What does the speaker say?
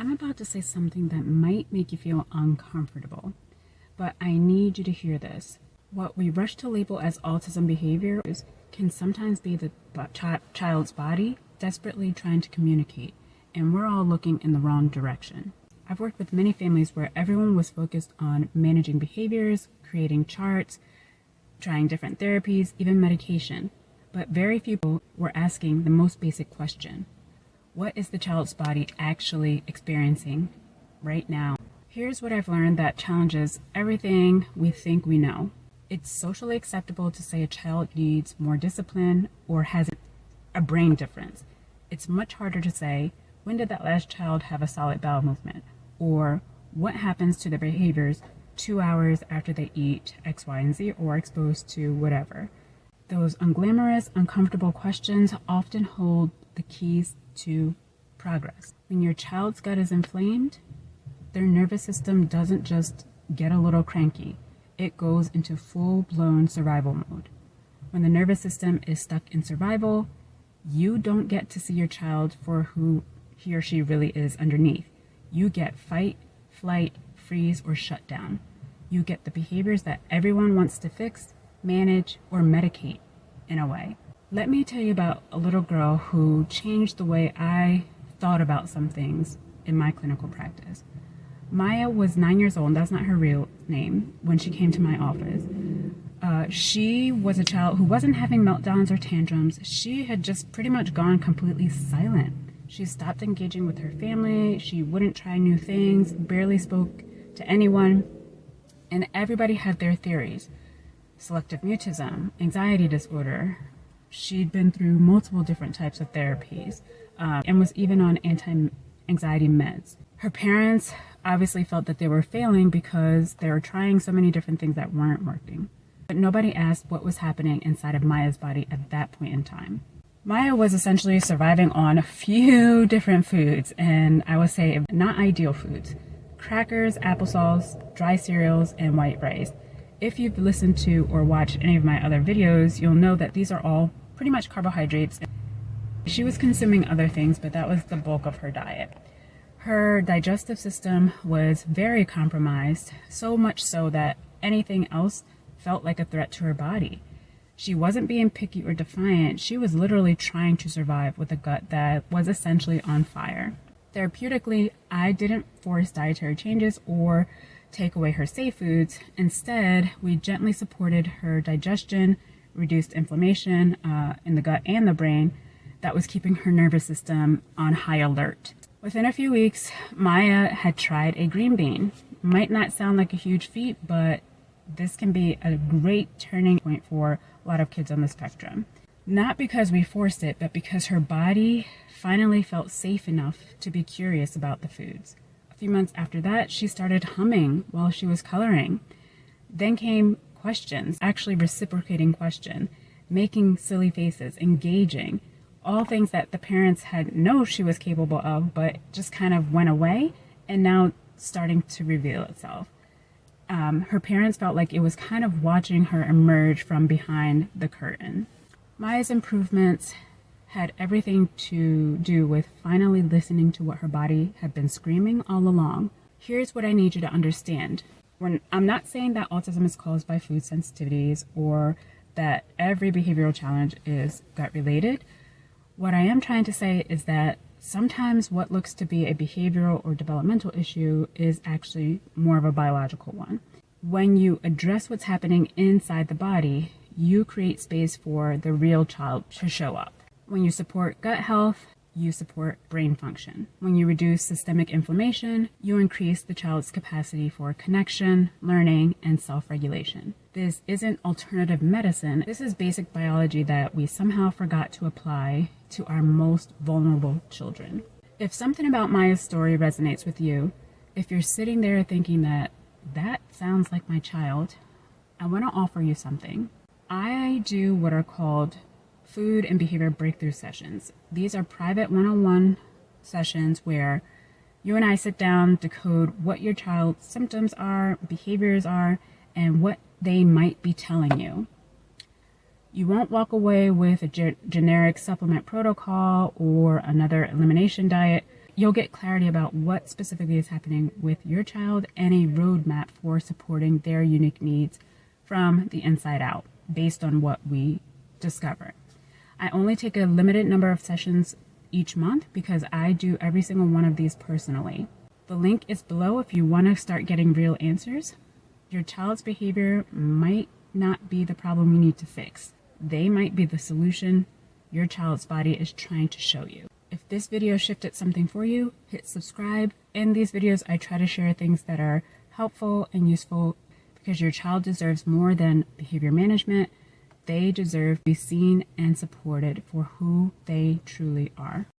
I'm about to say something that might make you feel uncomfortable, but I need you to hear this. What we rush to label as autism behavior can sometimes be the child's body desperately trying to communicate, and we're all looking in the wrong direction. I've worked with many families where everyone was focused on managing behaviors, creating charts, trying different therapies, even medication, but very few people were asking the most basic question. What is the child's body actually experiencing right now? Here's what I've learned that challenges everything we think we know. It's socially acceptable to say a child needs more discipline or has a brain difference. It's much harder to say, when did that last child have a solid bowel movement? Or what happens to their behaviors 2 hours after they eat X, Y, and Z or are exposed to whatever. Those unglamorous, uncomfortable questions often hold the keys to progress. When your child's gut is inflamed, their nervous system doesn't just get a little cranky. It goes into full-blown survival mode. When the nervous system is stuck in survival, you don't get to see your child for who he or she really is underneath. You get fight, flight, freeze, or shut down. You get the behaviors that everyone wants to fix, manage, or medicate in a way. Let me tell you about a little girl who changed the way I thought about some things in my clinical practice. Maya was 9 years old, and that's not her real name, when she came to my office. She was a child who wasn't having meltdowns or tantrums. She had just pretty much gone completely silent. She stopped engaging with her family. She wouldn't try new things, barely spoke to anyone, and everybody had their theories. Selective mutism, anxiety disorder. She'd been through multiple different types of therapies and was even on anti-anxiety meds. Her parents obviously felt that they were failing because they were trying so many different things that weren't working. But nobody asked what was happening inside of Maya's body at that point in time. Maya was essentially surviving on a few different foods, and I would say not ideal foods. Crackers, applesauce, dry cereals, and white rice. If you've listened to or watched any of my other videos, you'll know that these are all pretty much carbohydrates. She was consuming other things, but that was the bulk of her diet. Her digestive system was very compromised, so much so that anything else felt like a threat to her body. She wasn't being picky or defiant. She was literally trying to survive with a gut that was essentially on fire. Therapeutically, I didn't force dietary changes or take away her safe foods. Instead, we gently supported her digestion, reduced inflammation in the gut and the brain that was keeping her nervous system on high alert. Within a few weeks, Maya had tried a green bean. Might not sound like a huge feat, but this can be a great turning point for a lot of kids on the spectrum. Not because we forced it, but because her body finally felt safe enough to be curious about the foods. A few months after that, she started humming while she was coloring. Then came questions, actually reciprocating question, making silly faces, engaging, all things that the parents had known she was capable of, but just kind of went away and now starting to reveal itself. Her parents felt like it was kind of watching her emerge from behind the curtain. Maya's improvements had everything to do with finally listening to what her body had been screaming all along. Here's what I need you to understand. I'm not saying that autism is caused by food sensitivities or that every behavioral challenge is gut related. What I am trying to say is that sometimes what looks to be a behavioral or developmental issue is actually more of a biological one. When you address what's happening inside the body, you create space for the real child to show up. When you support gut health, you support brain function. When you reduce systemic inflammation, you increase the child's capacity for connection, learning, and self-regulation. This isn't alternative medicine. This is basic biology that we somehow forgot to apply to our most vulnerable children. If something about Maya's story resonates with you, if you're sitting there thinking that sounds like my child, I want to offer you something. I do what are called food and behavior breakthrough sessions. These are private one-on-one sessions where you and I sit down, decode what your child's symptoms are, behaviors are, and what they might be telling you. You won't walk away with a generic supplement protocol or another elimination diet. you'll get clarity about what specifically is happening with your child and a roadmap for supporting their unique needs from the inside out based on what we discover. I only take a limited number of sessions each month because I do every single one of these personally. The link is below if you want to start getting real answers. Your child's behavior might not be the problem you need to fix. They might be the solution your child's body is trying to show you. If this video shifted something for you, hit subscribe. In these videos, I try to share things that are helpful and useful because your child deserves more than behavior management. They deserve to be seen and supported for who they truly are.